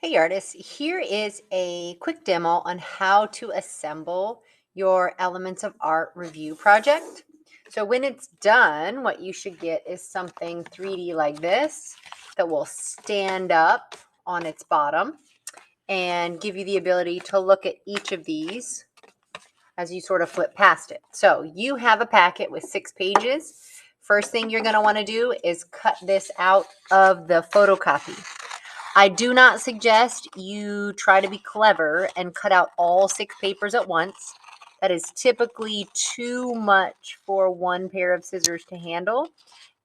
Hey artists, here is a quick demo on how to assemble your Elements of Art review project. So when it's done, what you should get is something 3D like this that will stand up on its bottom and give you the ability to look at each of these as you sort of flip past it. So you have a packet with 6 pages. First thing you're going to want to do is cut this out of the photocopy. I do not suggest you try to be clever and cut out all 6 papers at once. That is typically too much for one pair of scissors to handle.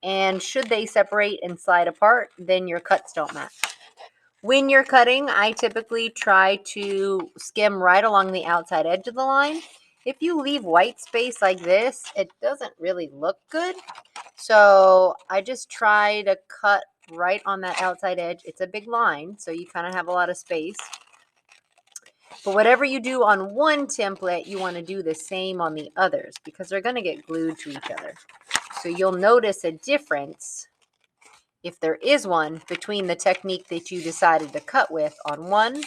And should they separate and slide apart, then your cuts don't match. When you're cutting, I typically try to skim right along the outside edge of the line. If you leave white space like this, it doesn't really look good. So I just try to cut right on that outside edge. It's a big line, so you kind of have a lot of space. But whatever you do on one template, you want to do the same on the others because they're going to get glued to each other. So you'll notice a difference, if there is one, between the technique that you decided to cut with on one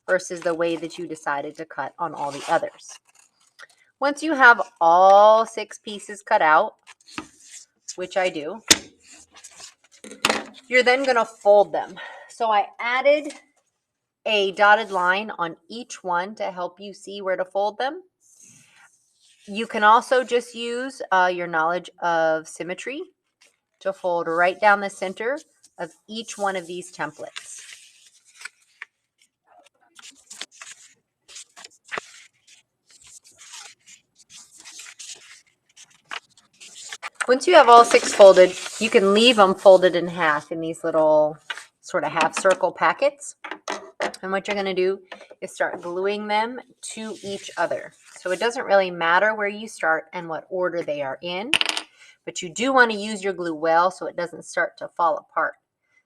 versus the way that you decided to cut on all the others. Once you have all 6 pieces cut out, which I do, you're then going to fold them. So I added a dotted line on each one to help you see where to fold them. You can also just use your knowledge of symmetry to fold right down the center of each one of these templates. Once you have all 6 folded, you can leave them folded in half in these little sort of half circle packets. And what you're going to do is start gluing them to each other. So it doesn't really matter where you start and what order they are in, but you do want to use your glue well so it doesn't start to fall apart.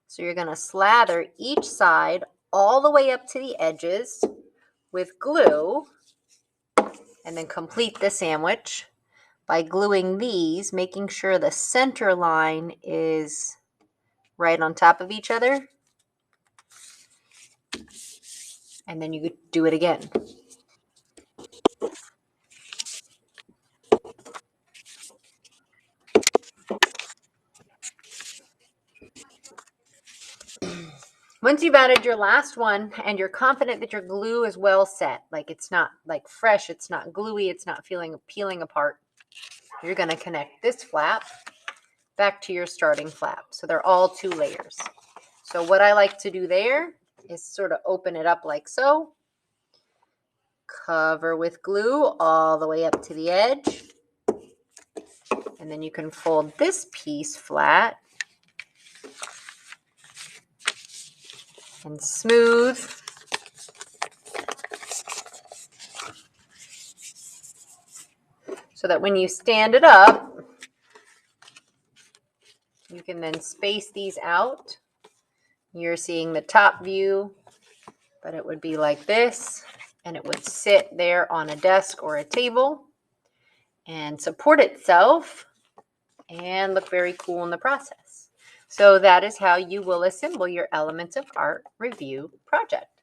So you're going to slather each side all the way up to the edges with glue and then complete the sandwich by gluing these, making sure the center line is right on top of each other. And then you do it again. Once you've added your last one and you're confident that your glue is well set, like it's not like fresh, it's not gluey, it's not peeling apart, you're going to connect this flap back to your starting flap. So they're all 2 layers. So what I like to do there is sort of open it up like so, cover with glue all the way up to the edge, and then you can fold this piece flat and smooth. So that when you stand it up, you can then space these out. You're seeing the top view, but it would be like this, and it would sit there on a desk or a table and support itself and look very cool in the process. So that is how you will assemble your Elements of Art review project.